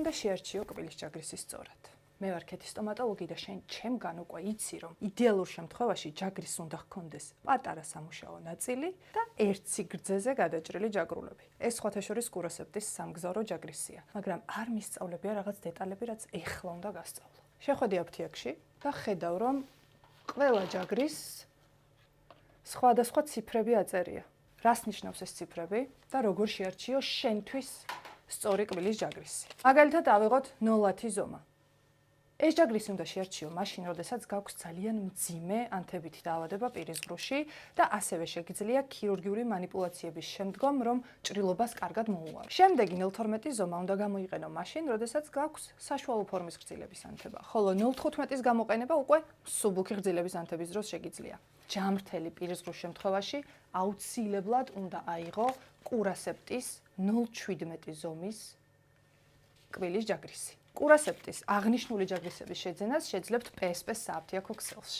უნდა შეარჩიო კბილის ჯაგრისი სწორად. მე ვარ ქეთი სტომატოლოგი და შენ ჩემგან უკვე იცი, რომ იდეალურ შემთხვევაში ჯაგრის უნდა ჰქონდეს პატარა სამუშაო ნაწილი და ერთ სიგრძეზე გადაჭრილი ჯაგრულები. ეს სხვათა შორის კურასეპტის სამგზავრო ჯაგრისია, მაგრამ არ მისწავლებია რაღაც დეტალები, რაც ეხლა უნდა გასწავლო. შეხვედი აფთიაქში და ხედავ, რომ ყველა ჯაგრის სხვადასხვა ციფრები აწერია. რას ნიშნავს ეს ციფრები და როგორ შეარჩიო შენთვის სწორი კბილის ჯაგრისი. მაგალითად ავიღოთ 0-ი ზომა. ეს ჯაგრისი უნდა შეარჩიო მაშინ, როდესაც გაქვს ძალიან მძიმე ანთებითი დაავადება პირის ღრუში და ასევე შეგიძლია ქირურგიული манипуляციების შემდგომ, რომ ჭრილობას კარგად მოუვარო. შემდეგი 0-12 ზომა უნდა გამოიყენო მაშინ, როდესაც გაქვს საშუალო ფორმის გრძილების ანთება, ხოლო 0-15-ის გამოყენება უკვე მსუბუქი გრძილების ანთების დროს შეგიძლია. ჯამრთელი პირის ღრუს შემთხვევაში აუცილებლად უნდა აიღო კურასეპტის 0-17 ზომის კბილის ჯაგრისი. კურასეპტის აღნიშნული ჯაგრისების შეძენას შეძლებთ PSP სააფთიაქო ქსელში.